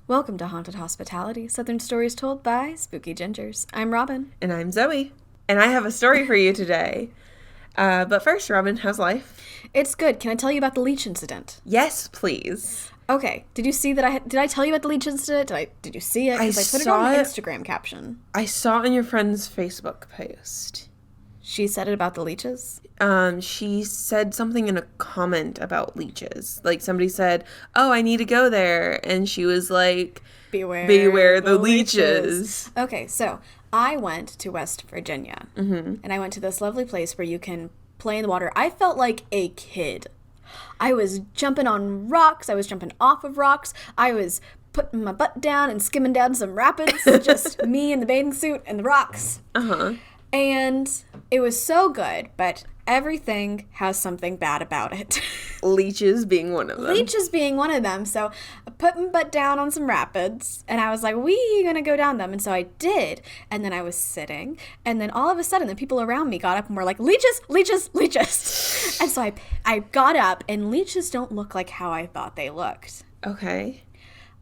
Welcome to Haunted Hospitality, Southern Stories told by Spooky Gingers. I'm Robin. And I'm Zoey. And I have a story for you today. But first, Robin, how's life? It's good. Can I tell you about the leech incident? Yes, please. Okay. Did you see that did I tell you about the leech incident? Did you see it? Because I put it on my Instagram caption. I saw it in your friend's Facebook post. She said it about the leeches? She said something in a comment about leeches. Like, somebody said, oh, I need to go there. And she was like, Beware the leeches. Okay, so I went to West Virginia. Mm-hmm. And I went to this lovely place where you can play in the water. I felt like a kid. I was jumping on rocks. I was jumping off of rocks. I was putting my butt down and skimming down some rapids. Just me in the bathing suit and the rocks. Uh-huh. And it was so good, but everything has something bad about it. Leeches being one of them. Leeches being one of them. So I put my butt down on some rapids, and I was like, we're going to go down them. And so I did. And then I was sitting, and then all of a sudden, the people around me got up and were like, leeches, leeches, leeches. And so I got up, and leeches don't look like how I thought they looked. Okay.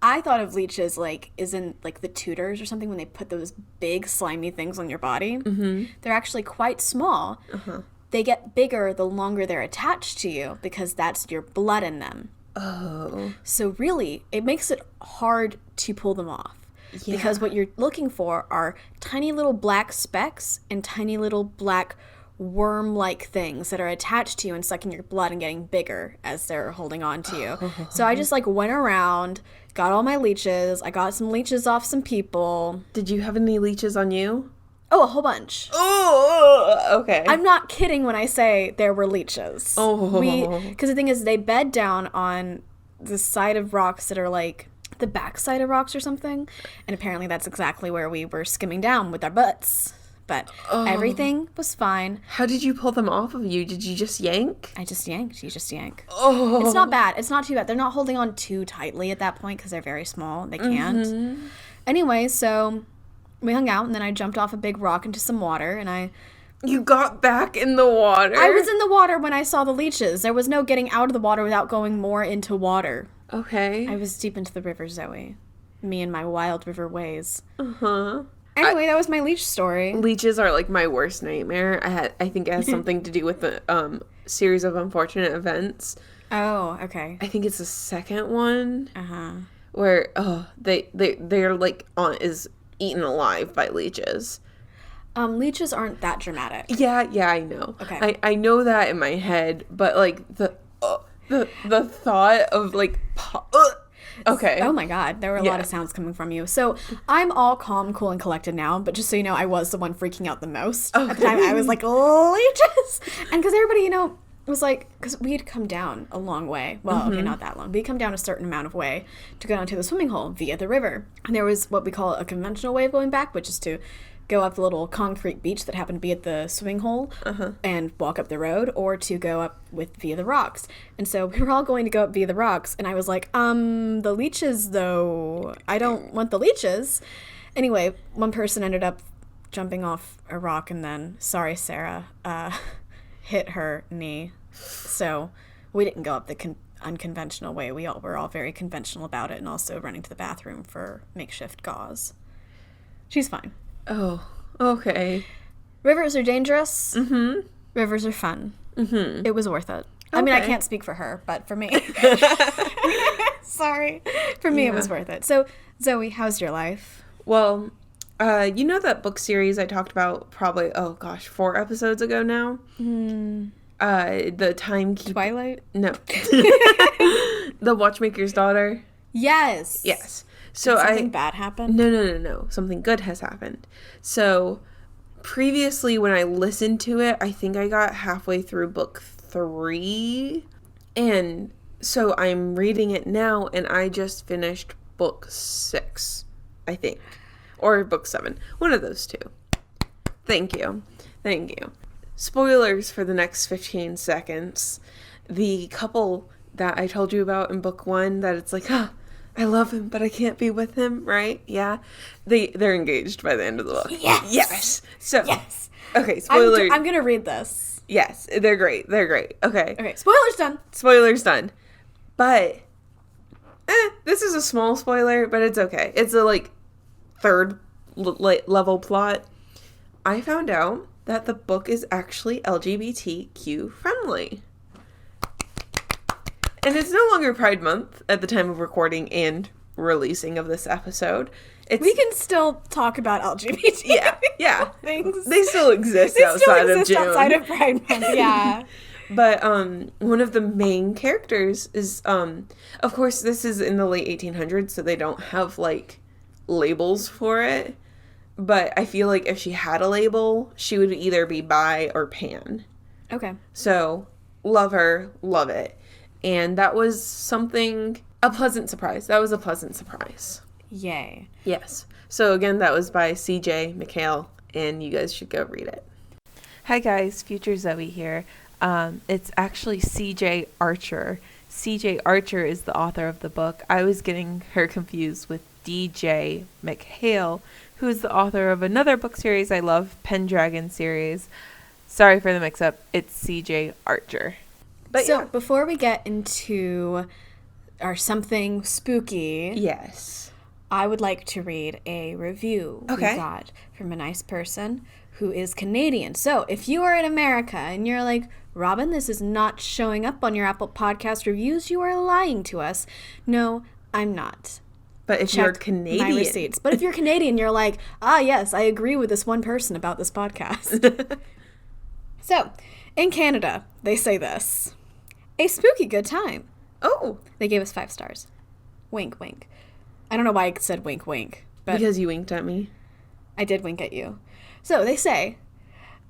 I thought of leeches is in like the Tudors or something when they put those big slimy things on your body. Mm-hmm. They're actually quite small. Uh-huh. They get bigger the longer they're attached to you because that's your blood in them. Oh. So really, it makes it hard to pull them off. Yeah. Because what you're looking for are tiny little black specks and tiny little black worm-like things that are attached to you and sucking your blood and getting bigger as they're holding on to you. So I just went around, got all my leeches. I got some leeches off some people. Did you have any leeches on you? Oh, a whole bunch. Oh, okay. I'm not kidding when I say there were leeches. Oh. Because the thing is, they bed down on the side of rocks that are like the backside of rocks or something. And apparently that's exactly where we were skimming down with our butts. But everything was fine. How did you pull them off of you? Did you just yank? I just yanked. You just yank. Oh. It's not bad. It's not too bad. They're not holding on too tightly at that point because they're very small. They can't. Mm-hmm. Anyway, so we hung out, and then I jumped off a big rock into some water, and You got back in the water? I was in the water when I saw the leeches. There was no getting out of the water without going more into water. Okay. I was deep into the river, Zoey. Me and my wild river ways. Uh-huh. Anyway, that was my leech story. Leeches are like my worst nightmare. I think it has something to do with the series of unfortunate events. Oh, okay. I think it's the second one. Uh-huh. Where they're like is eaten alive by leeches. Leeches aren't that dramatic. Yeah, I know. Okay. I know that in my head, but like the thought of like okay. Oh my God, there were a lot of sounds coming from you. So I'm all calm, cool, and collected now, but just so you know, I was the one freaking out the most. Okay. At the time, I was like, leeches! And because everybody, was like, because we had come down a long way. Well, okay, not that long. We'd come down a certain amount of way to go down to the swimming hole via the river. And there was what we call a conventional way of going back, which is to go up the little concrete beach that happened to be at the swimming hole and walk up the road, or to go up via the rocks. And so we were all going to go up via the rocks, and I was like, the leeches, though, I don't want the leeches. Anyway, one person ended up jumping off a rock and then, sorry, Sarah, hit her knee. So we didn't go up the unconventional way. We were all very conventional about it, and also running to the bathroom for makeshift gauze. She's fine. Oh, okay. Rivers are dangerous. Mm-hmm. Rivers are fun. Mm-hmm. It was worth it. Okay. I mean, I can't speak for her, but for me. Sorry. For me, it was worth it. So, Zoey, how's your life? Well, you know that book series I talked about probably, 4 episodes ago now? The Timekeeper. Twilight? No. The Watchmaker's Daughter. Yes. Yes. So Did something bad happen? No. Something good has happened. So previously when I listened to it, I think I got halfway through book 3. And so I'm reading it now, and I just finished book 6, I think. Or book 7. One of those two. Thank you. Spoilers for the next 15 seconds. The couple that I told you about in book 1, that it's like, I love him, but I can't be with him, right? Yeah. They're engaged by the end of the book. Yes. So, yes. Okay, spoiler. I'm going to read this. Yes, they're great. Okay. Okay, spoilers done. Spoilers done. But This is a small spoiler, but it's okay. It's a, like, third level plot. I found out that the book is actually LGBTQ friendly. And it's no longer Pride Month at the time of recording and releasing of this episode. We can still talk about LGBT things. They still exist outside of June. Outside of Pride Month, yeah. But one of the main characters is, of course, this is in the late 1800s, so they don't have, like, labels for it. But I feel like if she had a label, she would either be bi or pan. Okay. So, love her, love it. And that was a pleasant surprise. That was a pleasant surprise. Yay. Yes. So, again, that was by C.J. McHale, and you guys should go read it. Hi, guys. Future Zoey here. It's actually C.J. Archer. C.J. Archer is the author of the book. I was getting her confused with D.J. McHale, who is the author of another book series I love, Pendragon series. Sorry for the mix-up. It's C.J. Archer. But so, before we get into our something spooky... Yes. I would like to read a review we got from a nice person who is Canadian. So, if you are in America and you're like, Robin, this is not showing up on your Apple Podcast reviews, you are lying to us. No, I'm not. But if you're Canadian... my receipts. But if you're Canadian, you're like, yes, I agree with this one person about this podcast. So, in Canada, they say this. A spooky good time. Oh. They gave us 5 stars. Wink, wink. I don't know why I said wink, wink. But because you winked at me. I did wink at you. So, they say,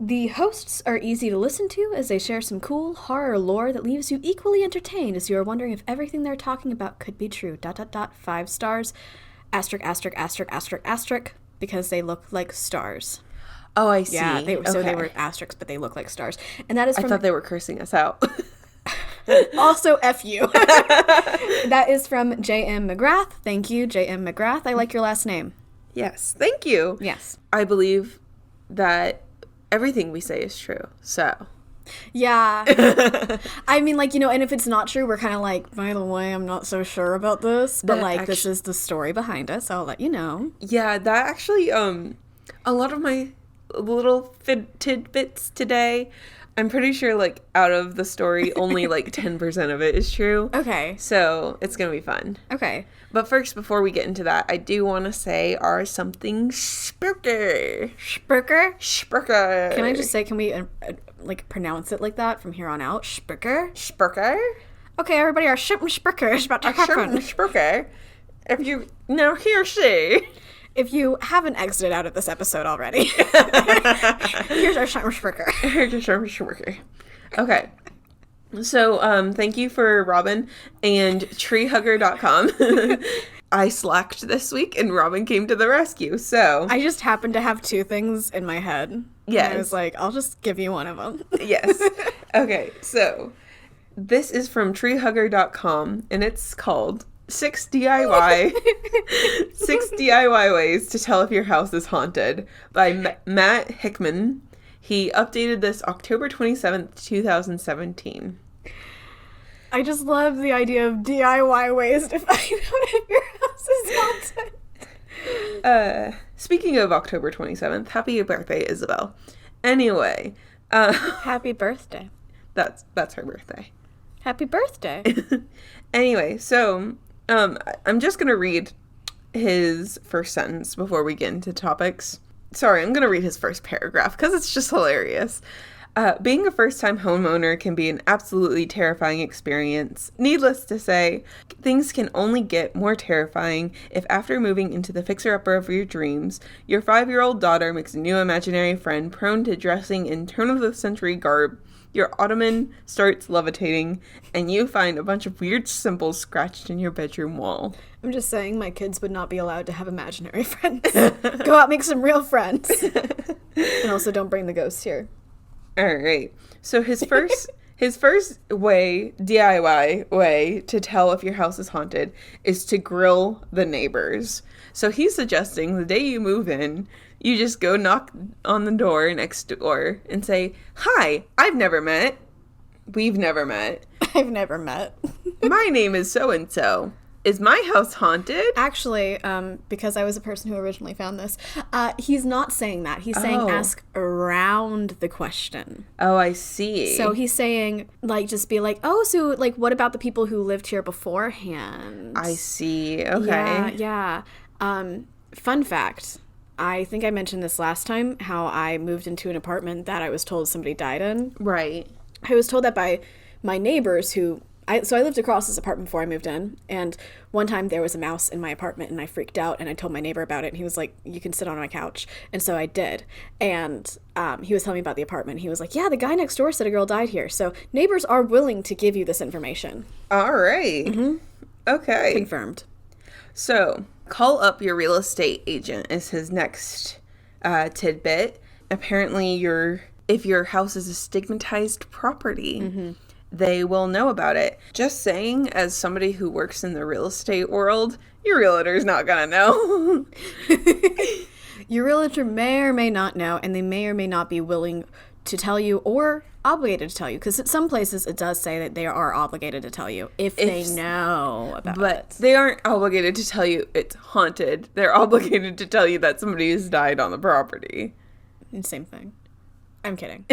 the hosts are easy to listen to as they share some cool horror lore that leaves you equally entertained as you are wondering if everything they're talking about could be true. ... 5 stars. Asterisk, asterisk, asterisk, asterisk, asterisk. Because they look like stars. Oh, I see. Yeah, so they were asterisks, but they look like stars. And that is from... I thought they were cursing us out. Also, F you. That is from J.M. McGrath. Thank you, J.M. McGrath. I like your last name. Yes, thank you. Yes. I believe that everything we say is true, so. Yeah. I mean, like, and if it's not true, we're kind of like, by the way, I'm not so sure about this. But, like, this is the story behind it, so I'll let you know. Yeah, that actually, a lot of my little tidbits today, I'm pretty sure, like, out of the story, only, like, 10% of it is true. Okay. So, it's gonna be fun. Okay. But first, before we get into that, I do want to say our something spooky. Spooker? Spooker. Can I just say, can we, pronounce it like that from here on out? Spooker? Spooker? Okay, everybody, our spooker is about to happen. Spooker. If you... Now, see... If you haven't exited out of this episode already, here's our spooker. Here's your spooker. Okay. So, thank you for Robin and treehugger.com. I slacked this week and Robin came to the rescue, so. I just happened to have 2 things in my head. Yes. And I was like, I'll just give you one of them. Yes. Okay, so this is from treehugger.com and it's called 6 DIY ways to tell if your house is haunted by Matt Hickman. He updated this October 27th, 2017. I just love the idea of DIY ways to find out if your house is haunted. Speaking of October 27th, happy birthday, Isabel. Anyway. Happy birthday. That's her birthday. Happy birthday. Anyway, so I'm just going to read his first sentence before we get into topics. Sorry, I'm going to read his first paragraph because it's just hilarious. Being a first-time homeowner can be an absolutely terrifying experience. Needless to say, things can only get more terrifying if after moving into the fixer-upper of your dreams, your 5-year-old daughter makes a new imaginary friend prone to dressing in turn-of-the-century garb, your ottoman starts levitating, and you find a bunch of weird symbols scratched in your bedroom wall. I'm just saying my kids would not be allowed to have imaginary friends. Go out, make some real friends. And also don't bring the ghosts here. All right. So his first DIY way to tell if your house is haunted is to grill the neighbors. So he's suggesting the day you move in, you just go knock on the door next door and say, "Hi, I've never met. We've never met. I've never met. My name is so-and-so. is my house haunted? Actually, because I was the person who originally found this, he's not saying that. He's saying ask around the question. Oh, I see. So he's saying, like, just be like, oh, so, like, what about the people who lived here beforehand? I see. Okay. Yeah. Fun fact. I think I mentioned this last time, how I moved into an apartment that I was told somebody died in. Right. I was told that by my neighbors who... So I lived across this apartment before I moved in, and one time there was a mouse in my apartment, and I freaked out, and I told my neighbor about it, and he was like, you can sit on my couch. And so I did. And he was telling me about the apartment. He was like, yeah, the guy next door said a girl died here. So neighbors are willing to give you this information. All right. Mm-hmm. Okay. Confirmed. So, call up your real estate agent is his next tidbit. Apparently, if your house is a stigmatized property, they will know about it. Just saying, as somebody who works in the real estate world, your realtor's not gonna know. Your realtor may or may not know, and they may or may not be willing to tell you or obligated to tell you. Because at some places it does say that they are obligated to tell you if they know about it. But they aren't obligated to tell you it's haunted. They're obligated to tell you that somebody has died on the property. Same thing. I'm kidding.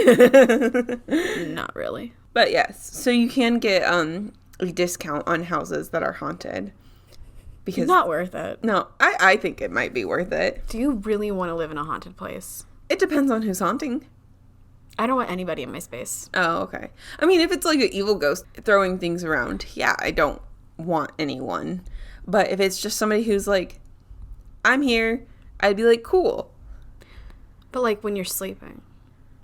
Not really. But yes, so you can get a discount on houses that are haunted. Because not worth it. No, I think it might be worth it. Do you really want to live in a haunted place? It depends on who's haunting. I don't want anybody in my space. Oh, okay. I mean, if it's like an evil ghost throwing things around, yeah, I don't want anyone. But if it's just somebody who's like, I'm here, I'd be like, cool. But like when you're sleeping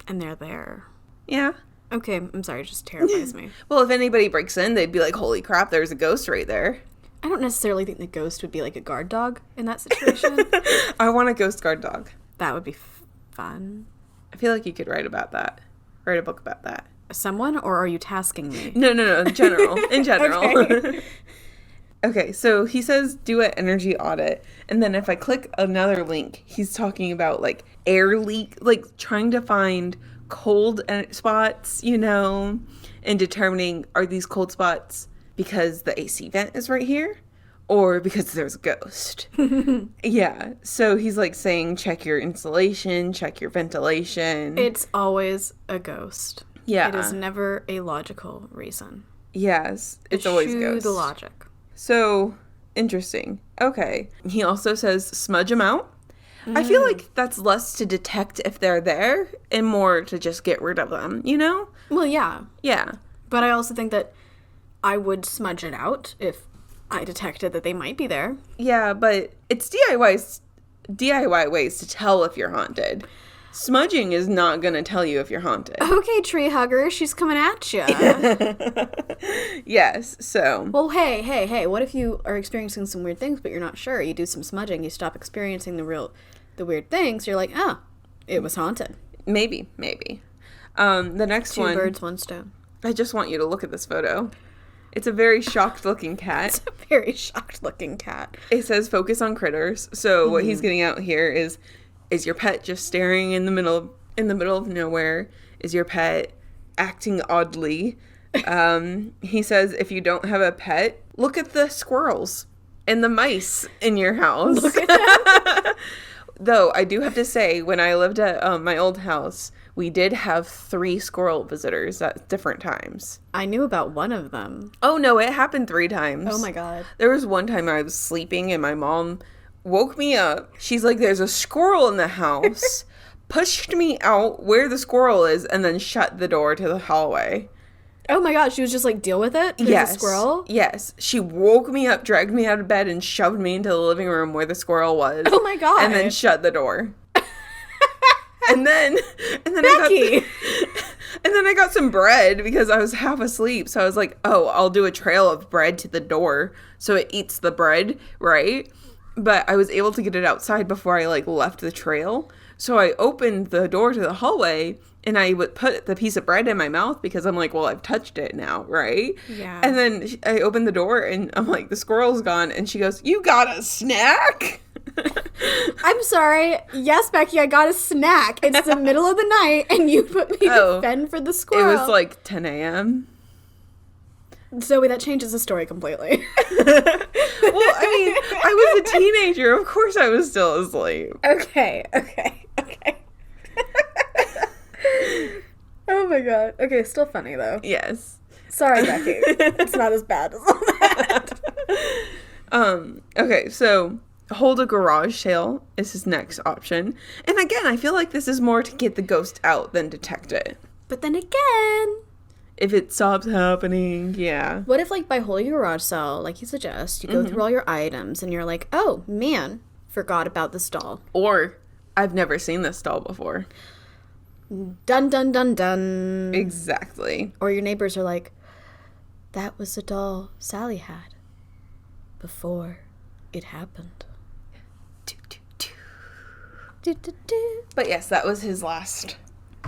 and they're there. Yeah. Okay, I'm sorry, it just terrifies me. Well, if anybody breaks in, they'd be like, holy crap, there's a ghost right there. I don't necessarily think the ghost would be like a guard dog in that situation. I want a ghost guard dog. That would be fun. I feel like you could write about that. Write a book about that. Someone, or are you tasking me? No, in general. In general. Okay. Okay, so he says do an energy audit. And then if I click another link, he's talking about like air leak, like trying to find cold spots, and determining are these cold spots because the AC vent is right here or because there's a ghost. Yeah. So he's like saying check your insulation, check your ventilation. It's always a ghost. Yeah. It is never a logical reason. Yes. It's always ghost. The logic. So interesting. Okay. He also says smudge them out. I feel like that's less to detect if they're there and more to just get rid of them, Well, yeah. Yeah. But I also think that I would smudge it out if I detected that they might be there. Yeah, but it's DIY ways to tell if you're haunted. Smudging is not going to tell you if you're haunted. Okay, tree hugger, she's coming at you. Yes, so. Well, hey, what if you are experiencing some weird things, but you're not sure? You do some smudging, you stop experiencing the weird things, you're like, it was haunted. Maybe. The next one. 2 birds, 1 stone. I just want you to look at this photo. It's a very shocked-looking cat. It's a very shocked-looking cat. It says focus on critters. So what he's getting out here is your pet just staring in the middle of nowhere? Is your pet acting oddly? He says if you don't have a pet, look at the squirrels and the mice in your house. Look at them. Though I do have to say, when I lived at my old house, we did have 3 squirrel visitors at different times. I knew about one of them. Oh no, it happened 3 times. Oh my god. There was one time I was sleeping and my mom woke me up. She's like, there's a squirrel in the house. Pushed me out where the squirrel is and then shut the door to the hallway. Oh my god, she was just like, deal with it? There's a squirrel? Yes. She woke me up, dragged me out of bed, and shoved me into the living room where the squirrel was. Oh my god. And then shut the door. and then Becky! I got some bread because I was half asleep. So I was like, oh, I'll do a trail of bread to the door so it eats the bread, right? But I was able to get it outside before I left the trail. So I opened the door to the hallway and I would put the piece of bread in my mouth because I'm like, well, I've touched it now, right? Yeah. And then I opened the door and I'm like, the squirrel's gone. And she goes, you got a snack? I'm sorry. Yes, Becky, I got a snack. It's the middle of the night and you put me to fend for the squirrel. It was like 10 a.m. Zoey, that changes the story completely. Well, I mean, I was a teenager. Of course I was still asleep. Okay. Oh my god. Okay, still funny though. Yes. Sorry, Becky. It's not as bad as all that. Okay, so hold a garage sale is his next option. And again, I feel like this is more to get the ghost out than detect it. But then again, If it stops happening, yeah. what if, like, by holding a garage sale, like you suggest, you go through all your items and you're like, oh, man, forgot about this doll. Or, I've never seen this doll before. Dun, dun, dun, dun. Exactly. Or your neighbors are like, that was the doll Sally had before it happened. Do, do, do. Do, do, do. But yes, that was his last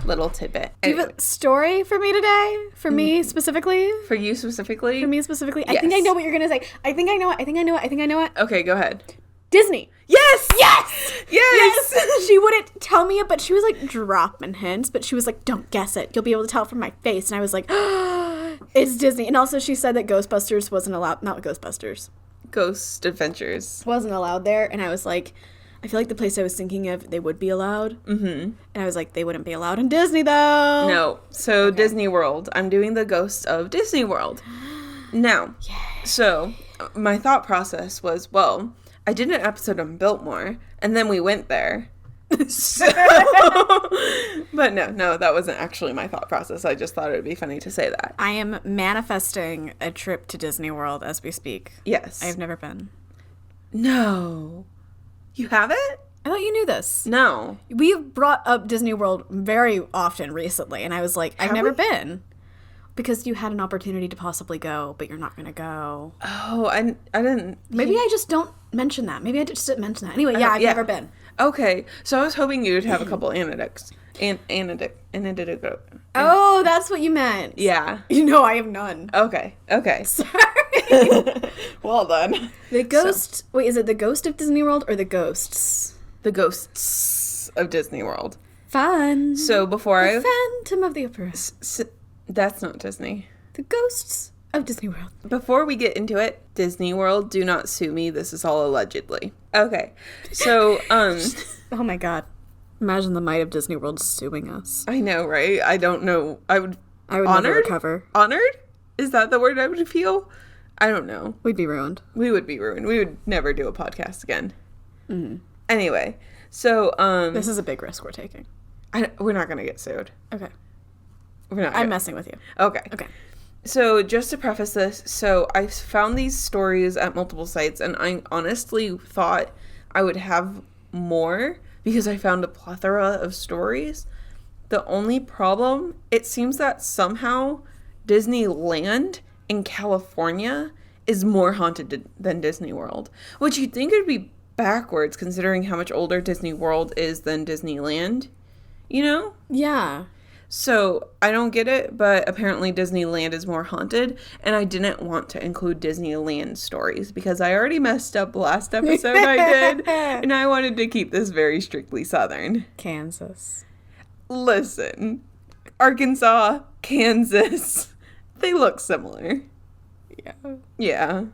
little tidbit. Do you have a story for me today? For me specifically? For you specifically? For me specifically? Yes. I think I know what you're going to say. I think I know it. Okay, go ahead. Disney. Yes! Yes! Yes! She wouldn't tell me it, but she was like dropping hints, but she was like, don't guess it. You'll be able to tell from my face. And I was like, it's Disney. And also she said that Ghostbusters wasn't allowed. Not Ghostbusters. Ghost Adventures. Wasn't allowed there. And I was like, I feel like the place I was thinking of, they would be allowed. Mm-hmm. And I was like, they wouldn't be allowed in Disney, though. No. So, okay. Disney World. I'm doing the Ghost of Disney World. Now, so my thought process was, well, I did an episode on Biltmore, and then we went there. So, but no, that wasn't actually my thought process. I just thought it would be funny to say that. I am manifesting a trip to Disney World as we speak. Yes. I have never been. No. You haven't? I thought you knew this. No. We've brought up Disney World very often recently, and I was like, I've never been. Because you had an opportunity to possibly go, but you're not going to go. Oh, I didn't. Maybe I just don't mention that. Maybe I just didn't mention that. Anyway, yeah, I've never been. Okay, so I was hoping you'd have a couple anecdotes. Oh, that's what you meant. Yeah. You know, I have none. Okay. Sorry. Well done. The ghost... Wait, is it the ghost of Disney World or the ghosts? The ghosts of Disney World. Fun. So before the Phantom of the Opera. That's not Disney. The ghosts of Disney World. Before we get into it, Disney World, do not sue me. This is all allegedly. Okay. So, Oh my god. Imagine the might of Disney World suing us. I know, right? I don't know. I would never recover. Honored? Is that the word I would feel? I don't know. We'd be ruined. We would be ruined. We would never do a podcast again. Mm-hmm. Anyway, so, this is a big risk we're taking. We're not going to get sued. Okay. I'm messing with you. Okay. Okay. So just to preface this, so I found these stories at multiple sites, and I honestly thought I would have more because I found a plethora of stories. The only problem, it seems that somehow Disneyland in California is more haunted than Disney World, which you'd think would be backwards considering how much older Disney World is than Disneyland, you know? Yeah. So, I don't get it, but apparently Disneyland is more haunted, and I didn't want to include Disneyland stories because I already messed up last episode I did, and I wanted to keep this very strictly Southern. Kansas. Listen, Arkansas, Kansas, they look similar. Yeah.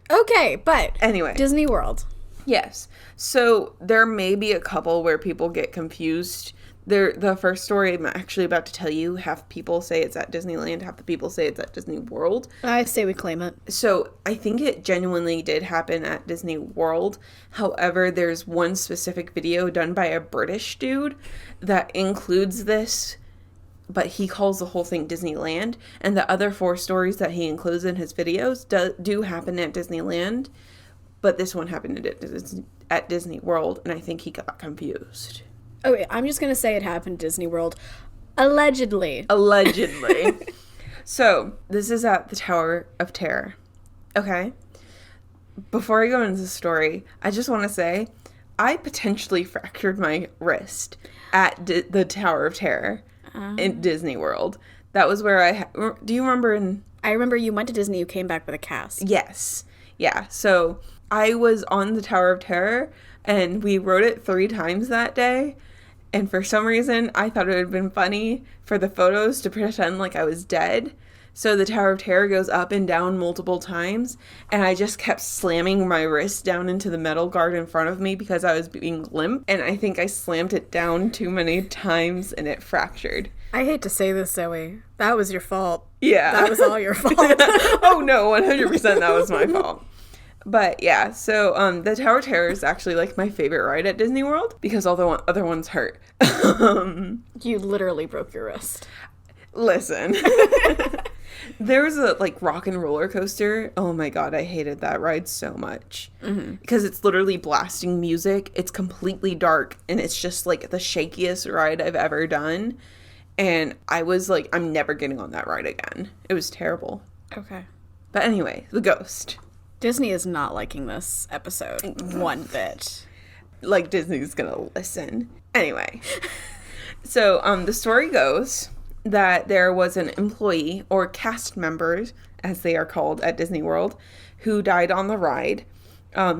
Okay, but anyway. Disney World. Yes. So, there may be a couple where people get confused. The first story I'm actually about to tell you, half people say it's at Disneyland, half the people say it's at Disney World. I say we claim it. So I think it genuinely did happen at Disney World. However, there's one specific video done by a British dude that includes this, but he calls the whole thing Disneyland. And the other 4 stories that he includes in his videos do happen at Disneyland. But this one happened at Disney World, and I think he got confused. Okay, I'm just going to say it happened at Disney World. Allegedly. So, this is at the Tower of Terror. Okay? Before I go into the story, I just want to say, I potentially fractured my wrist at the Tower of Terror in Disney World. That was where do you remember I remember you went to Disney, you came back with a cast. Yes. Yeah, so I was on the Tower of Terror, and we rode it 3 times that day. And for some reason, I thought it would have been funny for the photos to pretend like I was dead. So the Tower of Terror goes up and down multiple times, and I just kept slamming my wrist down into the metal guard in front of me because I was being limp, and I think I slammed it down too many times and it fractured. I hate to say this, Zoe. That was your fault. Yeah. That was all your fault. Oh no, 100% that was my fault. But yeah, so the Tower of Terror is actually like my favorite ride at Disney World because all the other ones hurt. You literally broke your wrist. Listen. There was a like rock and roller coaster. Oh my god, I hated that ride so much. Because it's literally blasting music. It's completely dark and it's just like the shakiest ride I've ever done. And I was like, I'm never getting on that ride again. It was terrible. Okay. But anyway, the ghost. Disney is not liking this episode one bit. Like Disney's gonna listen. Anyway. So the story goes that there was an employee or cast members, as they are called at Disney World, who died on the ride.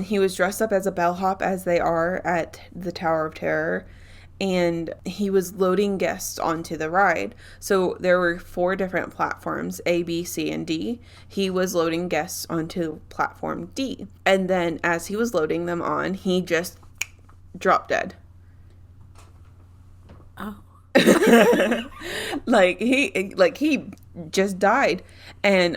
He was dressed up as a bellhop, as they are at the Tower of Terror, and he was loading guests onto the ride. So there were 4 different platforms, A, B, C, and D. He was loading guests onto platform D. And then as he was loading them on, he just dropped dead. Oh. like he just died. And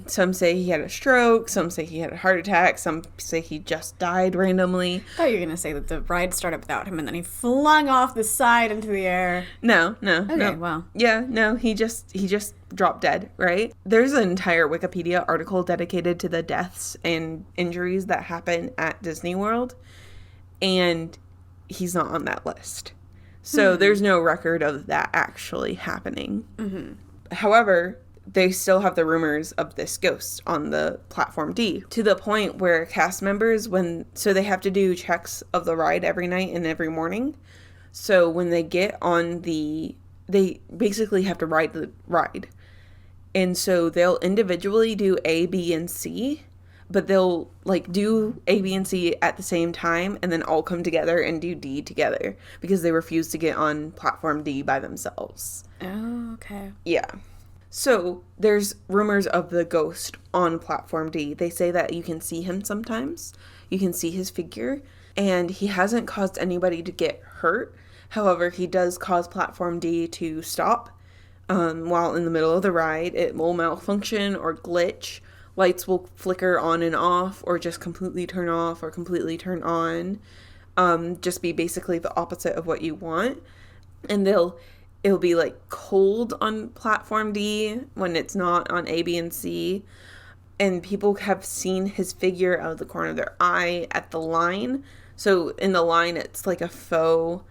some say he had a stroke, some say he had a heart attack, some say he just died randomly. I thought you were gonna say that the ride started without him and then he flung off the side into the air. No. Okay, well. Yeah, no, he just dropped dead, right? There's an entire Wikipedia article dedicated to the deaths and injuries that happen at Disney World, and he's not on that list. So there's no record of that actually happening. However, they still have the rumors of this ghost on the platform D, to the point where cast members, so they have to do checks of the ride every night and every morning. So when they get on they basically have to ride the ride. And so they'll individually do A, B, and C, but they'll like do A, B, and C at the same time and then all come together and do D together because they refuse to get on platform D by themselves. Oh, okay. Yeah. So there's rumors of the ghost on platform D. They say that you can see him sometimes. You can see his figure, and he hasn't caused anybody to get hurt. However, he does cause platform D to stop while in the middle of the ride. It will malfunction or glitch. Lights will flicker on and off, or just completely turn off or completely turn on. Just be basically the opposite of what you want. And it'll be like cold on platform D when it's not on A, B, and C. And people have seen his figure out of the corner of their eye at the line. So in the line, it's like a faux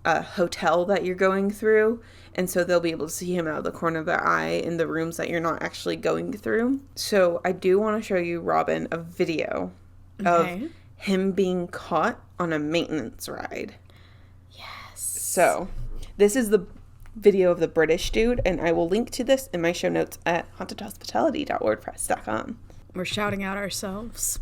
hotel that you're going through. And so they'll be able to see him out of the corner of their eye in the rooms that you're not actually going through. So I do want to show you, Robin, a video of him being caught on a maintenance ride. Yes. So this is the video of the British dude, and I will link to this in my show notes at hauntedhospitality.wordpress.com. We're shouting out ourselves.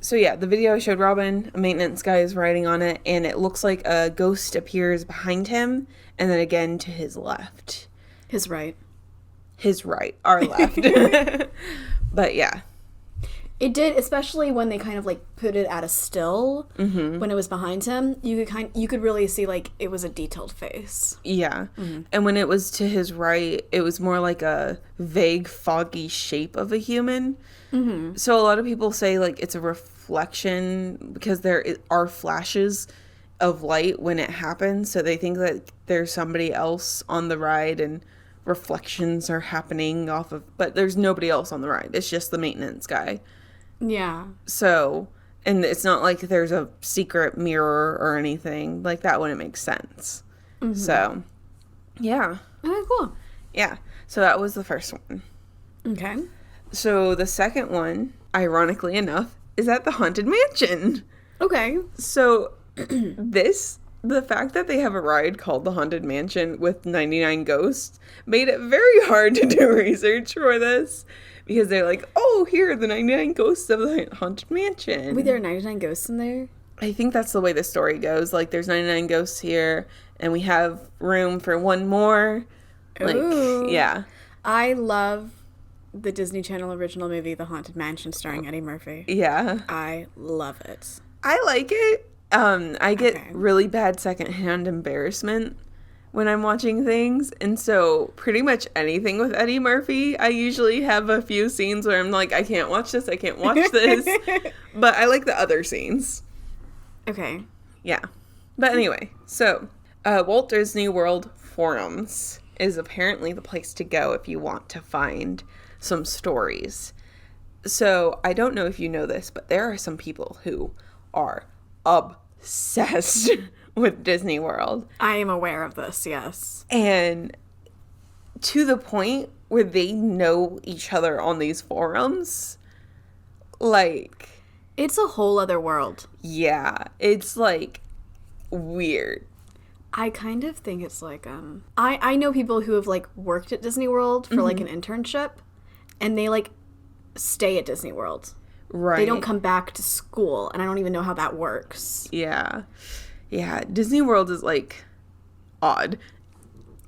So yeah, the video showed Robin, a maintenance guy is riding on it, and it looks like a ghost appears behind him, and then again to his left. His right. His right, our left. But yeah. It did, especially when they kind of like put it at a still when it was behind him. You could really see like it was a detailed face. Yeah. And when it was to his right, it was more like a vague, foggy shape of a human. So a lot of people say like it's a reflection because there are flashes of light when it happens. So they think that there's somebody else on the ride and reflections are happening off of, but there's nobody else on the ride. It's just the maintenance guy. Yeah. So, and it's not like there's a secret mirror or anything. Like, that wouldn't make sense. So, yeah. Okay, cool. Yeah. So that was the first one. Okay. So the second one, ironically enough, is at the Haunted Mansion. Okay. So the fact that they have a ride called the Haunted Mansion with 99 ghosts made it very hard to do research for this. Because they're like, oh, here are the 99 ghosts of the Haunted Mansion. Wait, there are 99 ghosts in there? I think that's the way the story goes. Like, there's 99 ghosts here, and we have room for one more. Like, Ooh. yeah. I love the Disney Channel original movie, The Haunted Mansion, starring Eddie Murphy. Yeah. I love it. I like it. I get really bad secondhand embarrassment when I'm watching things. And so pretty much anything with Eddie Murphy, I usually have a few scenes where I'm like, I can't watch this. I can't watch this. But I like the other scenes. Okay. Yeah. But anyway, so Walt Disney World forums is apparently the place to go if you want to find some stories. So I don't know if you know this, but there are some people who are obsessed with Disney World. I am aware of this, yes. And to the point where they know each other on these forums. Like, it's a whole other world. Yeah, it's like weird. I kind of think it's like I know people who have like worked at Disney World for like an internship, and they like stay at Disney World. Right. They don't come back to school, and I don't even know how that works. Yeah. Yeah, Disney World is like odd.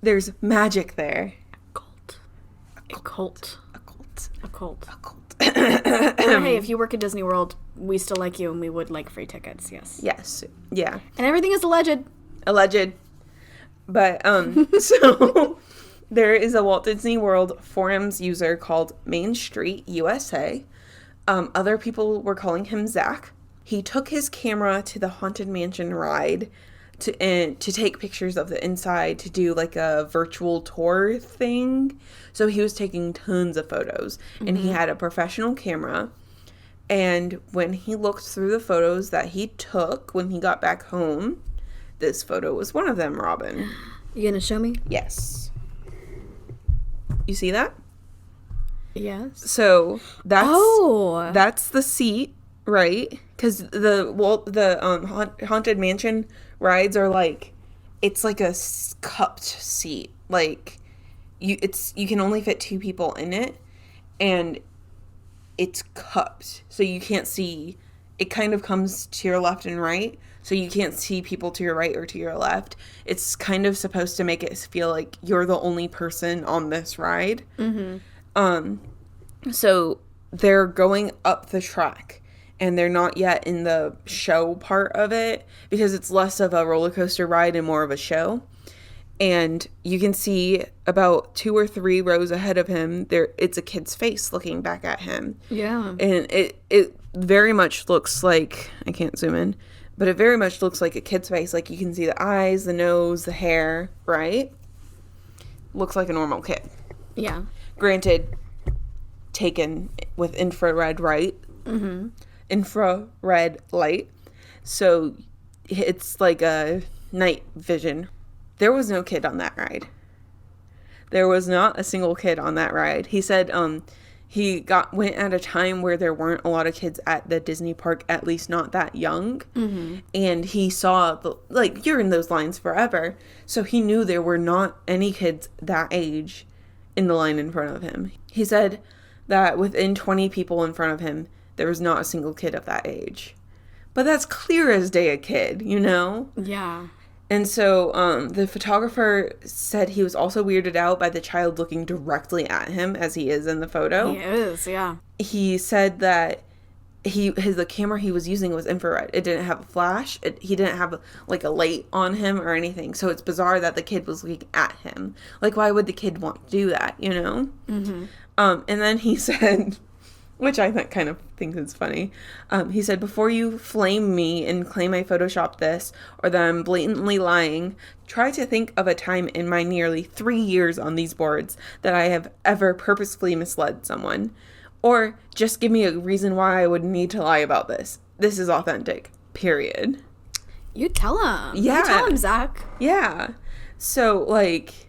There's magic there. A cult. Or, hey, if you work at Disney World, we still like you, and we would like free tickets. Yes. Yes. Yeah. And everything is alleged. But so there is a Walt Disney World forums user called Main Street USA. Other people were calling him Zach. He took his camera to the Haunted Mansion ride to take pictures of the inside, to do like a virtual tour thing. So he was taking tons of photos, and he had a professional camera. And when he looked through the photos that he took when he got back home, this photo was one of them, Robin. You gonna show me? Yes. You see that? Yes. So that's the seat, right? Because the Haunted Mansion rides are like, it's like a cupped seat. Like you can only fit 2 people in it, and it's cupped, so you can't see. It kind of comes to your left and right, so you can't see people to your right or to your left. It's kind of supposed to make it feel like you're the only person on this ride. So they're going up the track, and they're not yet in the show part of it, because it's less of a roller coaster ride and more of a show. And you can see about 2 or 3 rows ahead of him, it's a kid's face looking back at him. Yeah. And it very much looks like, I can't zoom in, but it very much looks like a kid's face. Like, you can see the eyes, the nose, the hair, right? Looks like a normal kid. Yeah. Granted, taken with infrared light. So it's like a night vision. There was no kid on that ride. There was not a single kid on that ride. He said he went at a time where there weren't a lot of kids at the Disney park, at least not that young. And he saw, you're in those lines forever. So he knew there were not any kids that age in the line in front of him. He said that within 20 people in front of him, there was not a single kid of that age. But that's clear as day a kid, you know? Yeah. And so the photographer said he was also weirded out by the child looking directly at him, as he is in the photo. He is, yeah. He said that the camera he was using was infrared. It didn't have a flash. He didn't have like a light on him or anything. So it's bizarre that the kid was looking at him. Like, why would the kid want to do that, you know? And then he said, which I kind of think is funny. He said, before you flame me and claim I photoshopped this, or that I'm blatantly lying, try to think of a time in my nearly 3 years on these boards that I have ever purposefully misled someone. Or just give me a reason why I would need to lie about this. This is authentic. Period. You tell him. Yeah. You tell him, Zach. Yeah. So, like,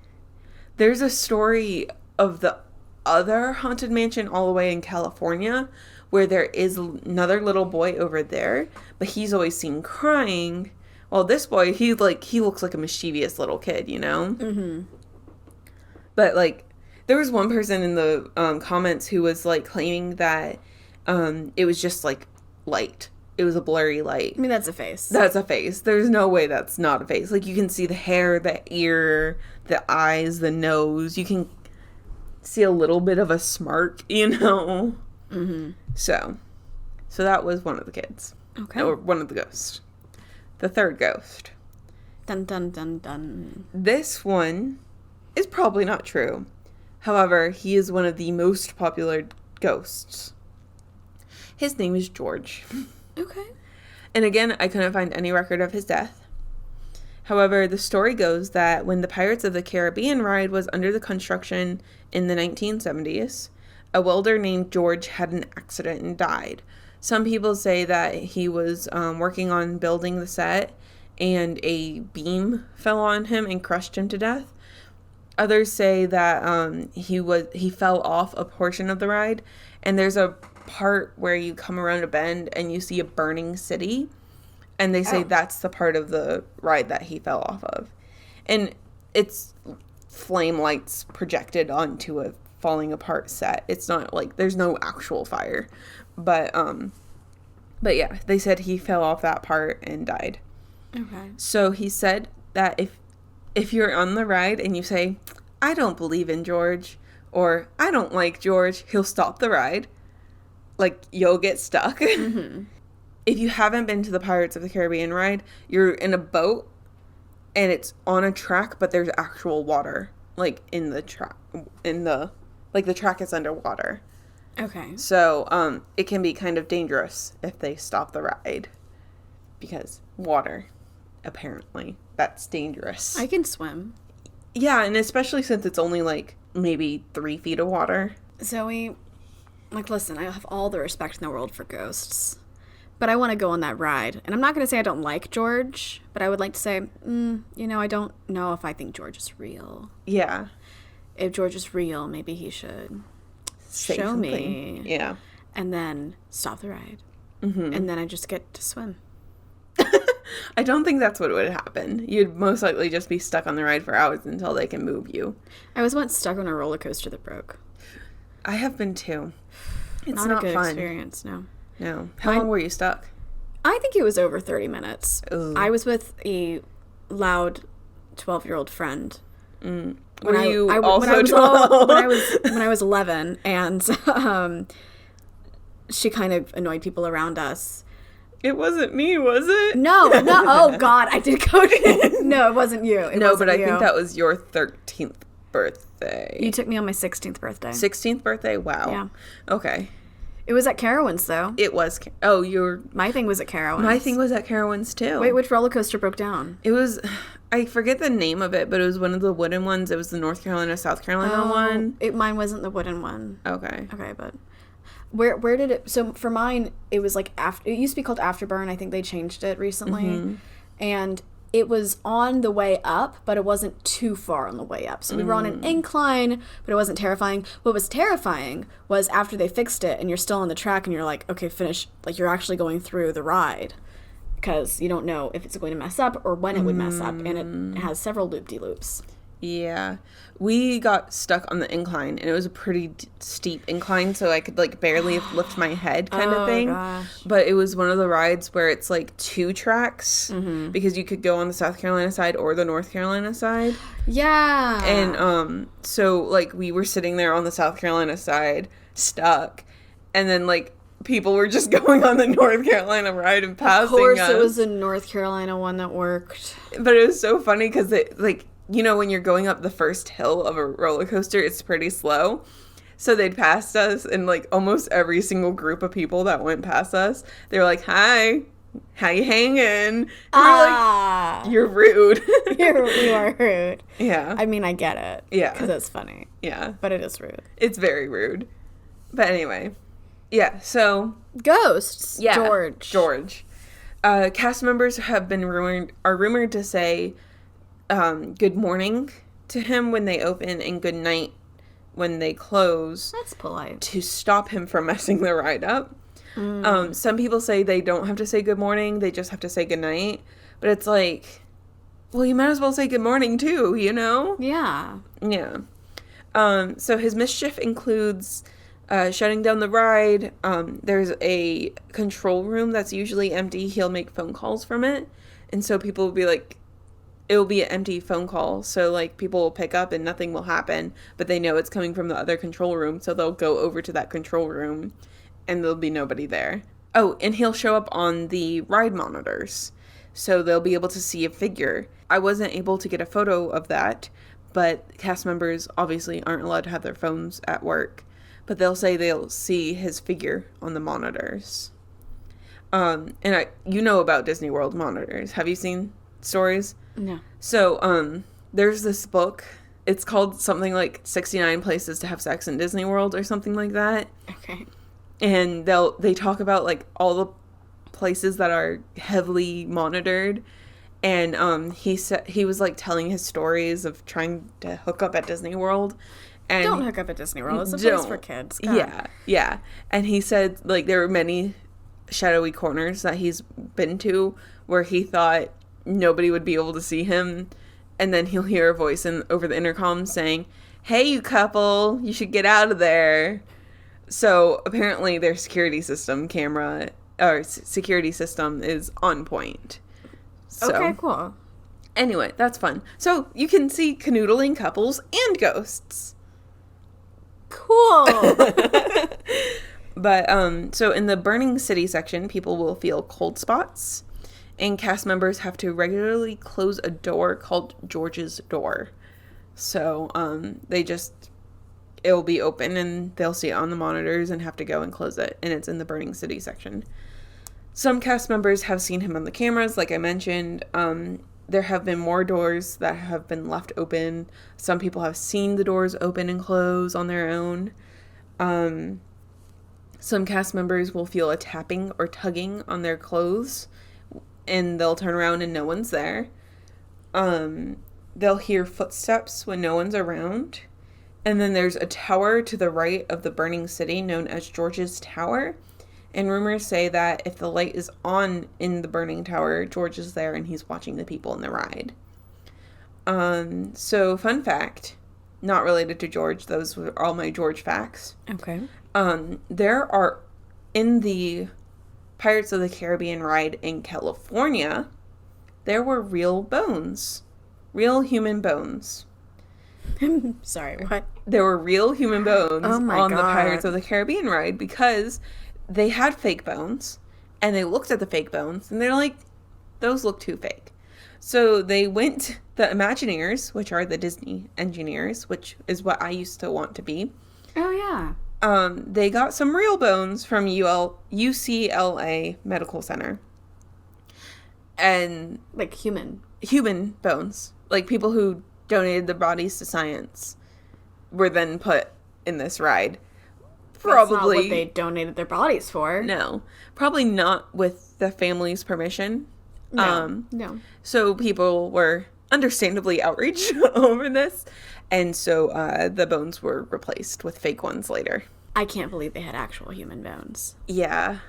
there's a story of the other Haunted Mansion all the way in California, where there is another little boy over there, but he's always seen crying. Well, this boy, he looks like a mischievous little kid, you know? But, like, there was one person in the comments who was, like, claiming that it was just, like, light. it was a blurry light. I mean, that's a face. That's a face. There's no way that's not a face. Like, you can see the hair, the ear, the eyes, the nose. You can see a little bit of a smirk, you know? Mm-hmm. So that was one of the kids. Okay. Or one of the ghosts. The third ghost. Dun, dun, dun, dun. This one is probably not true. However, he is one of the most popular ghosts. His name is George. Okay. And again, I couldn't find any record of his death. However, the story goes that when the Pirates of the Caribbean ride was under the construction in the 1970s, a welder named George had an accident and died. Some people say that he was working on building the set and a beam fell on him and crushed him to death. Others say that he fell off a portion of the ride, and there's a part where you come around a bend and you see a burning city, and they say that's the part of the ride that he fell off of. And it's flame lights projected onto a falling apart set. It's not like there's no actual fire. But yeah, they said he fell off that part and died. Okay. So he said that if you're on the ride and you say, I don't believe in George, or I don't like George, he'll stop the ride. Like, you'll get stuck. Mm-hmm. If you haven't been to the Pirates of the Caribbean ride, you're in a boat and it's on a track, but there's actual water, like, in the track, the track is underwater. Okay. So, it can be kind of dangerous if they stop the ride. Because water, apparently, that's dangerous. I can swim. Yeah, and especially since it's only, like, maybe 3 feet of water. Zoey, like, listen, I have all the respect in the world for ghosts. But I want to go on that ride. And I'm not going to say I don't like George, but I would like to say, I don't know if I think George is real. Yeah. If George is real, maybe he should Say show something. me. Yeah. And then stop the ride. Mm-hmm. And then I just get to swim. I don't think that's what would happen. You'd most likely just be stuck on the ride for hours until they can move you. I was once stuck on a roller coaster that broke. I have been too. It's not not a good fun. experience, no. No. How long were you stuck? I think it was over 30 minutes. Ooh. I was with a loud 12-year-old friend. Were When you I also 12? when I was 11, and she kind of annoyed people around us. It wasn't me, was it? No. Oh God, I did go to. No, it wasn't you. It No, wasn't but I you. think that was your 13th birthday. You took me on my 16th birthday. 16th birthday? Wow. Yeah. Okay. It was at Carowinds, though. It was. Oh, your. My thing was at Carowinds. My thing was at Carowinds too. Wait, which roller coaster broke down? It was. I forget the name of it, but it was one of the wooden ones. It was the North Carolina, South Carolina one. Mine wasn't the wooden one. Okay. Okay, but where did it? So for mine, it was like after. It used to be called Afterburn. I think they changed it recently, and it was on the way up, but it wasn't too far on the way up. So we were on an incline, but it wasn't terrifying. What was terrifying was after they fixed it, and you're still on the track, and you're like, okay, finish. Like you're actually going through the ride. Because you don't know if it's going to mess up or when it would mess up. And it has several loop-de-loops. Yeah. We got stuck on the incline, and it was a pretty steep incline, so I could, like, barely lift my head kind of thing. Gosh. But it was one of the rides where it's, like, 2 tracks, because you could go on the South Carolina side or the North Carolina side. Yeah. And so, like, we were sitting there on the South Carolina side, stuck, and then, like, people were just going on the North Carolina ride and passing us. Of course, it was the North Carolina one that worked. But it was so funny because, like, you know, when you're going up the first hill of a roller coaster, it's pretty slow. So they'd passed us, and, like, almost every single group of people that went past us, they were like, hi, how you hanging? And we're like, you're rude. You are rude. Yeah. I mean, I get it. Yeah. Because it's funny. Yeah. But it is rude. It's very rude. But anyway. Yeah, so... Ghosts. Yeah. George. Cast members are rumored to say good morning to him when they open and good night when they close. That's polite. To stop him from messing the ride up. Some people say they don't have to say good morning, they just have to say good night. But it's like, well, you might as well say good morning too, you know? Yeah. Yeah. So his mischief includes Shutting down the ride. There's a control room that's usually empty. He'll make phone calls from it. And so people will be like, it will be an empty phone call. So, like, people will pick up and nothing will happen. But they know it's coming from the other control room. So they'll go over to that control room and there'll be nobody there. Oh, and he'll show up on the ride monitors. So they'll be able to see a figure. I wasn't able to get a photo of that. But cast members obviously aren't allowed to have their phones at work. But they'll say they'll see his figure on the monitors. And you know about Disney World monitors. Have you seen stories? No. So, there's this book. It's called something like 69 Places to Have Sex in Disney World or something like that. Okay. And they talk about, like, all the places that are heavily monitored. And he was, like, telling his stories of trying to hook up at Disney World. And don't hook up at Disney World. It's a place for kids. God. Yeah. And he said, like, there were many shadowy corners that he's been to where he thought nobody would be able to see him. And then he'll hear a voice over the intercom saying, "Hey, you couple, you should get out of there." So apparently their security system is on point. So, okay, cool. Anyway, that's fun. So you can see canoodling couples and ghosts. Cool. But, so in the Burning City section, people will feel cold spots. And cast members have to regularly close a door called George's Door. So, it'll be open and they'll see it on the monitors and have to go and close it. And it's in the Burning City section. Some cast members have seen him on the cameras, like I mentioned. There have been more doors that have been left open. Some people have seen the doors open and close on their own. Some cast members will feel a tapping or tugging on their clothes. And they'll turn around and no one's there. They'll hear footsteps when no one's around. And then there's a tower to the right of the Burning City known as George's Tower. And rumors say that if the light is on in the burning tower, George is there and he's watching the people in the ride. So, fun fact, not related to George, those were all my George facts. Okay. There are, in the Pirates of the Caribbean ride in California, there were real bones. Real human bones. Sorry, what? There were real human bones Oh my on God. the Pirates of the Caribbean ride because they had fake bones and they looked at the fake bones and they're like, those look too fake. So they went, the Imagineers, which are the Disney engineers, which is what I used to want to be. Oh, yeah. They got some real bones from UCLA Medical Center. And Like human bones. Like people who donated their bodies to science were then put in this ride. That's not what they donated their bodies for. No. Probably not with the family's permission. No. So people were understandably outraged over this. And so the bones were replaced with fake ones later. I can't believe they had actual human bones. Yeah.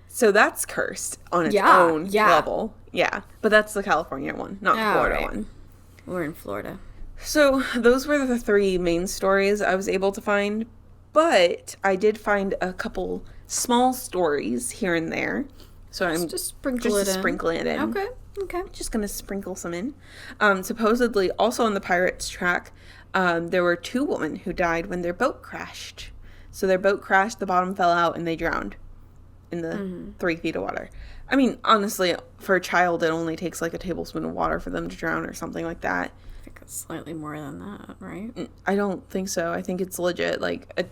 So that's cursed on its own level. Yeah. But that's the California one, not the Florida one. We're in Florida. So those were the three main stories I was able to find. But I did find a couple small stories here and there. So I'm just sprinkle it in. Okay. Just going to sprinkle some in. Supposedly, also on the Pirates track, there were 2 women who died when their boat crashed. So their boat crashed, the bottom fell out, and they drowned in the 3 feet of water. I mean, honestly, for a child, it only takes like a tablespoon of water for them to drown or something like that. I think it's slightly more than that, right? I don't think so. I think it's legit, like a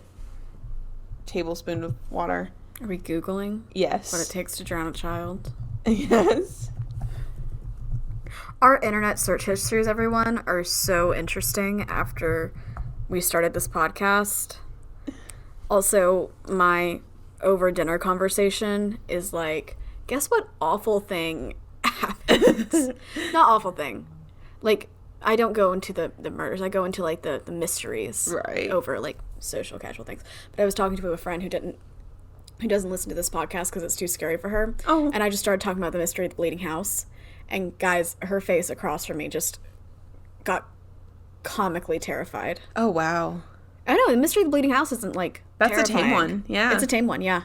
tablespoon of water. Are we Googling? Yes. What it takes to drown a child? Yes. Our internet search histories, everyone, are so interesting after we started this podcast. Also, my over dinner conversation is like, guess what awful thing happened? Not awful thing. Like, I don't go into the murders. I go into, like, the mysteries. Right. Over, like, social casual things. But I was talking to a friend who doesn't listen to this podcast because it's too scary for her. Oh. And I just started talking about the mystery of the Bleeding House. And, guys, her face across from me just got comically terrified. Oh, wow. I know, the Mystery of the Bleeding House isn't, like, That's terrifying. a tame one, yeah. It's a tame one, yeah.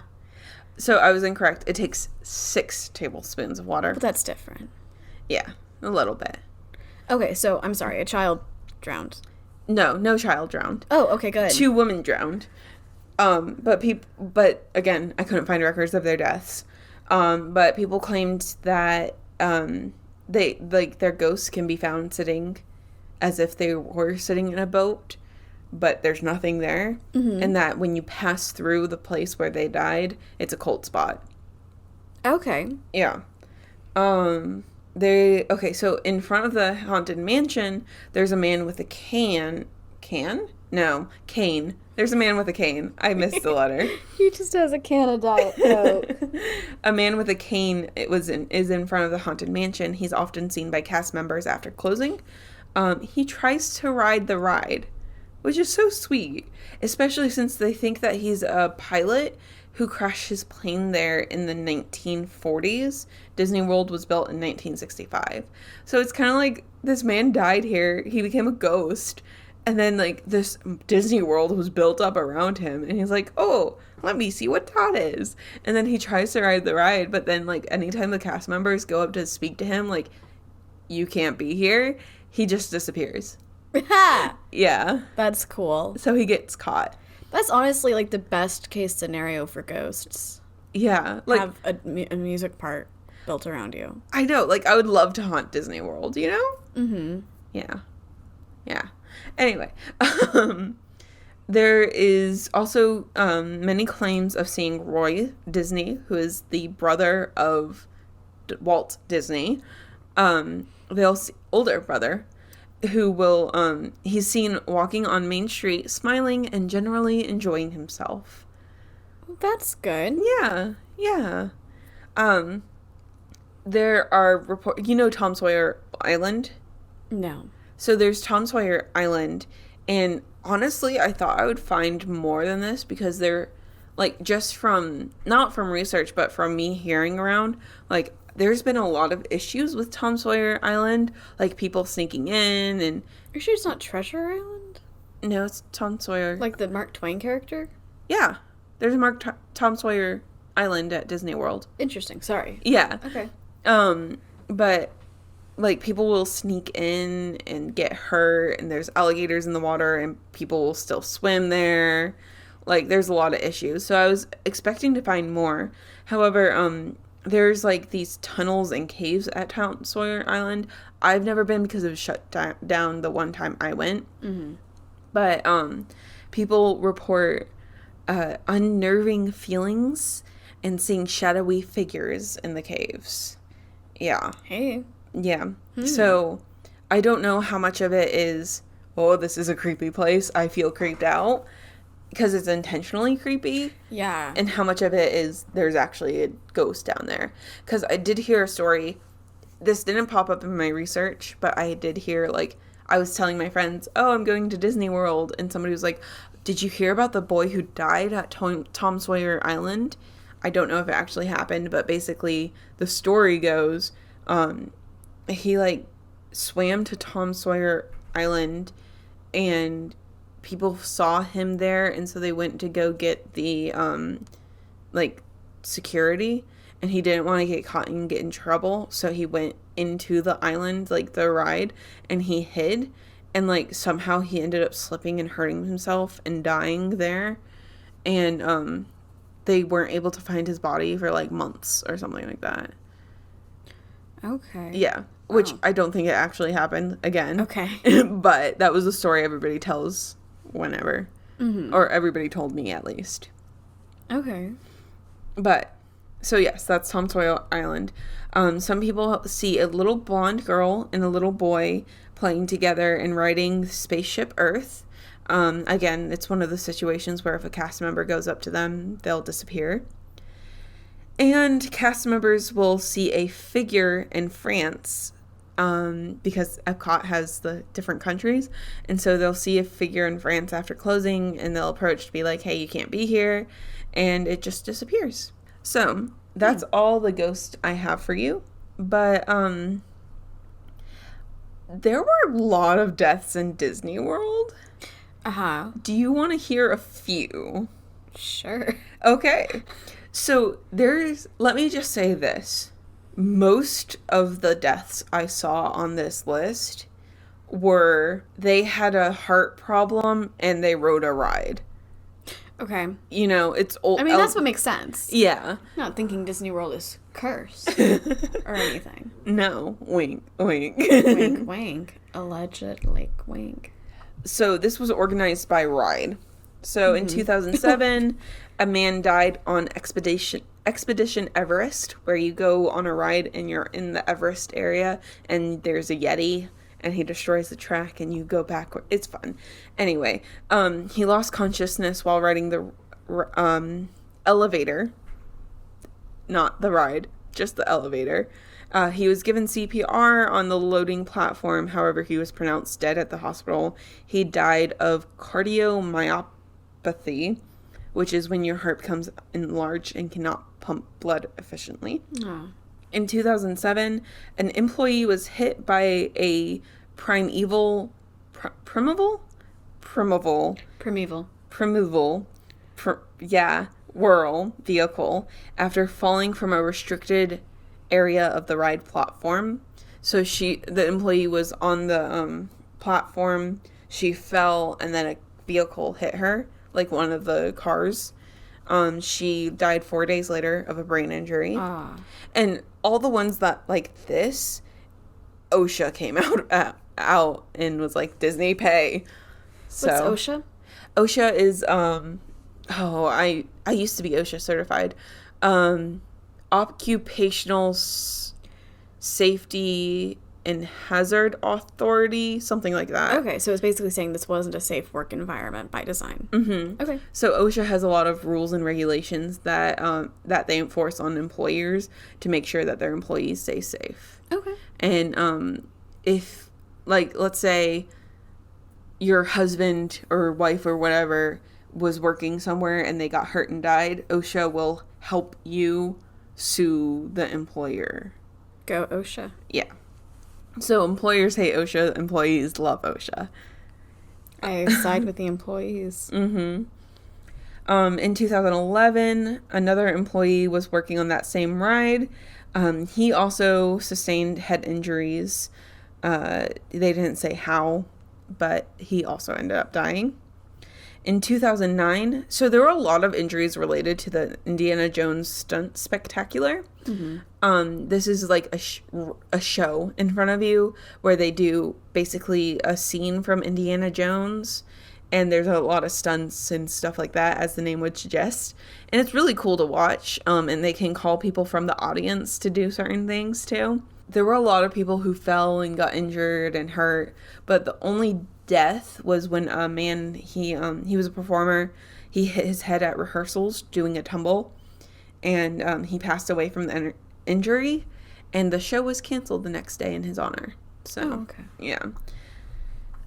So I was incorrect. It takes 6 tablespoons of water. But that's different. Yeah, a little bit. Okay, so, I'm sorry, a child drowned. No child drowned. Oh, okay, good. 2 women drowned. But again, I couldn't find records of their deaths. But people claimed that they, like, their ghosts can be found sitting as if they were sitting in a boat, but there's nothing there. Mm-hmm. And that when you pass through the place where they died, it's a cold spot. Okay. Yeah. So in front of the haunted mansion, there's a man with a cane. There's a man with a cane. I missed the letter. He just has a can of Diet Coke. A man with a cane is in front of the haunted mansion. He's often seen by cast members after closing. He tries to ride the ride, which is so sweet, especially since they think that he's a pilot who crashed his plane there in the 1940s. Disney World was built in 1965. So it's kind of like this man died here. He became a ghost. And then, like, this Disney World was built up around him. And he's like, oh, let me see what that is. And then he tries to ride the ride. But then, like, anytime the cast members go up to speak to him, like, you can't be here, he just disappears. Yeah. That's cool. So he gets caught. That's honestly, like, the best case scenario for ghosts. Yeah. Like, have a music park built around you. I know. Like, I would love to haunt Disney World, you know? Mm-hmm. Yeah. Yeah. Anyway, there is also many claims of seeing Roy Disney, who is the brother of Walt Disney. They'll see older brother, who will he's seen walking on Main Street, smiling and generally enjoying himself. That's good. Yeah, yeah. There are Tom Sawyer Island? No. So there's Tom Sawyer Island, and honestly, I thought I would find more than this because they're, like, just from, not from research, but from me hearing around, like, there's been a lot of issues with Tom Sawyer Island, like, people sneaking in, and... Are you sure it's not Treasure Island? No, it's Tom Sawyer. Like the Mark Twain character? Yeah. There's a Tom Sawyer Island at Disney World. Interesting, sorry. Yeah. Okay. But... like, people will sneak in and get hurt, and there's alligators in the water, and people will still swim there. Like, there's a lot of issues. So I was expecting to find more. However, there's, like, these tunnels and caves at Tom Sawyer Island. I've never been because it was shut down the one time I went. Mm-hmm. But people report unnerving feelings and seeing shadowy figures in the caves. Yeah. Hey. Yeah. So I don't know how much of it is, oh, this is a creepy place, I feel creeped out, because it's intentionally creepy. Yeah. And how much of it is there's actually a ghost down there. Because I did hear a story, this didn't pop up in my research, but I did hear, like, I was telling my friends, oh, I'm going to Disney World, and somebody was like, did you hear about the boy who died at Tom Sawyer Island? I don't know if it actually happened, but basically the story goes, he, like, swam to Tom Sawyer Island, and people saw him there, and so they went to go get the, like, security, and he didn't want to get caught and get in trouble, so he went into the island, like, the ride, and he hid, and, like, somehow he ended up slipping and hurting himself and dying there, and, they weren't able to find his body for, like, months or something like that. Okay. Yeah, which I don't think it actually happened again. Okay. But that was the story everybody tells whenever. Mm-hmm. Or everybody told me, at least. Okay. But, so yes, that's Tom Sawyer Island. Some people see a little blonde girl and a little boy playing together and riding Spaceship Earth. Again, it's one of the situations where if a cast member goes up to them, they'll disappear. And cast members will see a figure in France, because Epcot has the different countries. And so they'll see a figure in France after closing, and they'll approach to be like, hey, you can't be here. And it just disappears. So that's all the ghosts I have for you. But there were a lot of deaths in Disney World. Uh-huh. Do you want to hear a few? Sure. Okay. So let me just say this. Most of the deaths I saw on this list were they had a heart problem and they rode a ride. Okay. You know, it's old. I mean, that's what makes sense. Yeah. I'm not thinking Disney World is cursed or anything. No. Wink, wink. Wink, wink. Alleged wink. So this was organized by Ride. So in 2007, a man died on Expedition Everest, where you go on a ride and you're in the Everest area and there's a Yeti and he destroys the track and you go backward. It's fun. Anyway, he lost consciousness while riding the elevator. Not the ride, just the elevator. He was given CPR on the loading platform. However, he was pronounced dead at the hospital. He died of cardiomyopathy, which is when your heart becomes enlarged and cannot pump blood efficiently. Oh. In 2007, an employee was hit by a primeval whirl vehicle after falling from a restricted area of the ride platform. So the employee was on the platform, she fell, and then a vehicle hit her, like one of the cars. She died 4 days later of a brain injury. And all the ones that like this, OSHA came out and was like, Disney pay. So, what's OSHA? OSHA is I used to be OSHA certified. Occupational Safety and Hazard Authority, something like that. Okay, so it's basically saying this wasn't a safe work environment by design. Mm-hmm. Okay. So OSHA has a lot of rules and regulations that they enforce on employers to make sure that their employees stay safe. Okay. And if, like, let's say your husband or wife or whatever was working somewhere and they got hurt and died, OSHA will help you sue the employer. Go OSHA. Yeah. So employers hate OSHA, employees love OSHA. I side with the employees. Mm-hmm. In 2011, another employee was working on that same ride. He also sustained head injuries. They didn't say how, but he also ended up dying. In 2009, so there were a lot of injuries related to the Indiana Jones Stunt Spectacular. Mm-hmm. This is like a show in front of you where they do basically a scene from Indiana Jones, and there's a lot of stunts and stuff like that, as the name would suggest. And it's really cool to watch, and they can call people from the audience to do certain things too. There were a lot of people who fell and got injured and hurt, but the only death was when a man, he was a performer, he hit his head at rehearsals doing a tumble, and he passed away from the injury, and the show was canceled the next day in his honor. So, okay. Yeah.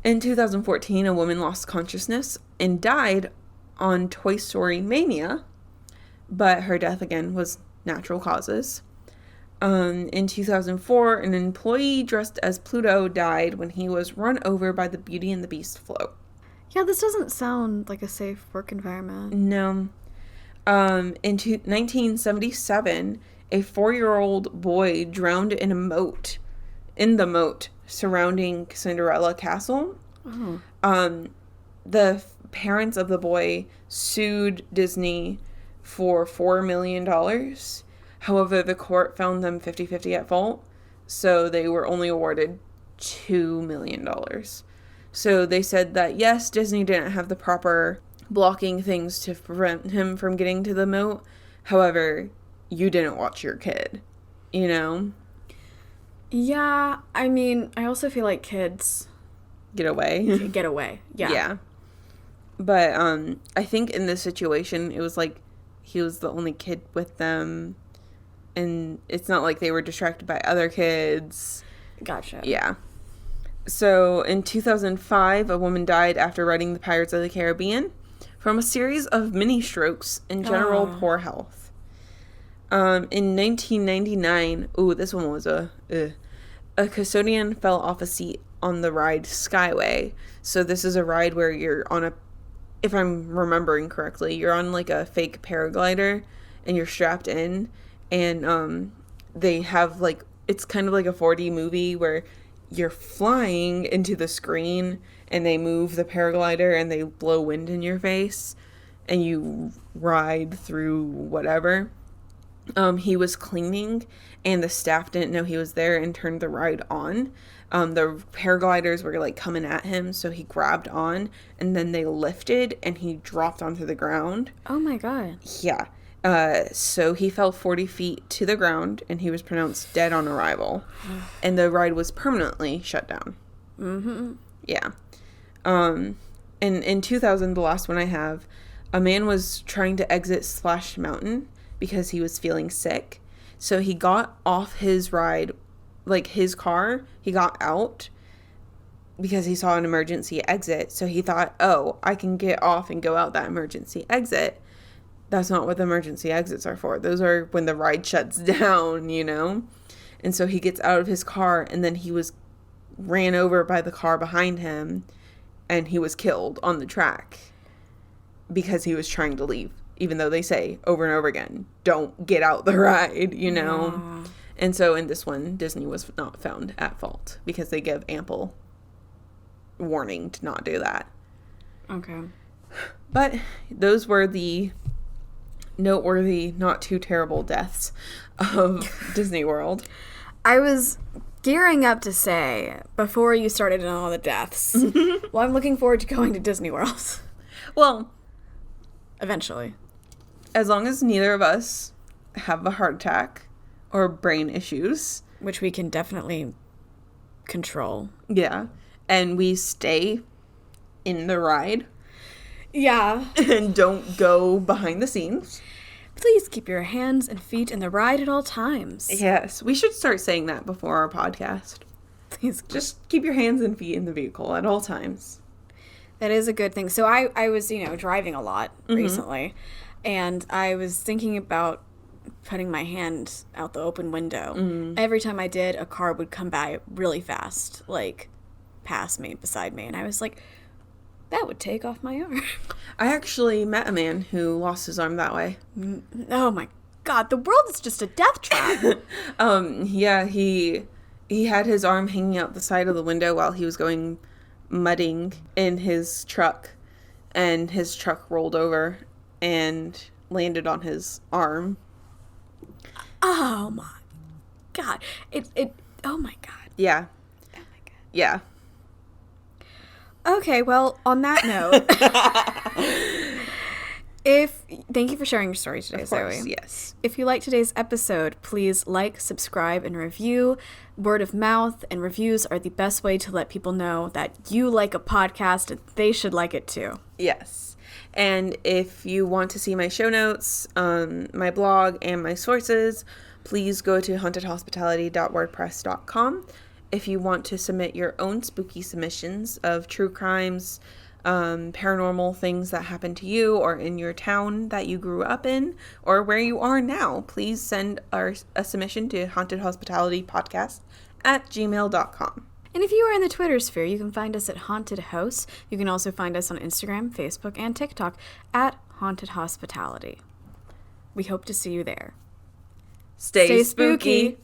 In 2014, a woman lost consciousness and died on Toy Story Mania, but her death again was natural causes. In 2004, an employee dressed as Pluto died when he was run over by the Beauty and the Beast float. Yeah, this doesn't sound like a safe work environment. No. In 1977, a 4-year-old boy drowned in the moat surrounding Cinderella Castle. Oh. The parents of the boy sued Disney for $4 million. However, the court found them 50-50 at fault, so they were only awarded $2 million. So they said that, yes, Disney didn't have the proper blocking things to prevent him from getting to the moat. However, you didn't watch your kid, you know? Yeah, I mean, I also feel like kids Get away. get away. Yeah. Yeah. But I think in this situation, it was like he was the only kid with them. And it's not like they were distracted by other kids. Gotcha. Yeah. So in 2005, a woman died after riding the Pirates of the Caribbean from a series of mini strokes and general poor health. In 1999, this one was a custodian fell off a seat on the ride Skyway. So this is a ride where you're on if I'm remembering correctly, you're on like a fake paraglider and you're strapped in, and they have like, it's kind of like a 4D movie where you're flying into the screen and they move the paraglider and they blow wind in your face and you ride through whatever. He was cleaning and the staff didn't know he was there and turned the ride on. The paragliders were like coming at him, so he grabbed on and then they lifted and he dropped onto the ground. Oh my God. Yeah. So he fell 40 feet to the ground and he was pronounced dead on arrival. And the ride was permanently shut down. Mm-hmm. Yeah. And in 2000, the last one I have, a man was trying to exit Splash Mountain because he was feeling sick. So he got off his ride, like his car, he got out because he saw an emergency exit. So he thought, oh, I can get off and go out that emergency exit. That's not what the emergency exits are for. Those are when the ride shuts down, you know? And so he gets out of his car and then he was ran over by the car behind him and he was killed on the track because he was trying to leave. Even though they say over and over again, don't get out the ride, you know? Yeah. And so in this one, Disney was not found at fault because they give ample warning to not do that. Okay. But those were the noteworthy, not too terrible deaths of Disney World. I was gearing up to say, before you started on all the deaths, well, I'm looking forward to going to Disney World. Well, eventually. As long as neither of us have a heart attack or brain issues. Which we can definitely control. Yeah. And we stay in the ride. Yeah. And don't go behind the scenes. Please keep your hands and feet in the ride at all times. Yes. We should start saying that before our podcast. Please. Just keep your hands and feet in the vehicle at all times. That is a good thing. So I was, driving a lot recently. And I was thinking about putting my hand out the open window. Mm-hmm. Every time I did, a car would come by really fast, like past me, beside me. And I was like, that would take off my arm. I actually met a man who lost his arm that way. Oh my God, the world is just a death trap. Yeah, he had his arm hanging out the side of the window while he was going mudding in his truck. And his truck rolled over and landed on his arm. Oh my God. Oh my God. Yeah. Oh my God. Yeah. Okay, well, on that note, thank you for sharing your story today, Zoe. Yes. If you like today's episode, please like, subscribe, and review. Word of mouth and reviews are the best way to let people know that you like a podcast and they should like it too. Yes. And if you want to see my show notes, my blog, and my sources, please go to hauntedhospitality.wordpress.com. If you want to submit your own spooky submissions of true crimes, paranormal things that happened to you or in your town that you grew up in or where you are now, please send a submission to hauntedhospitalitypodcast@gmail.com. And if you are in the Twitter sphere, you can find us at Haunted Hosts. You can also find us on Instagram, Facebook, and TikTok at Haunted Hospitality. We hope to see you there. Stay spooky.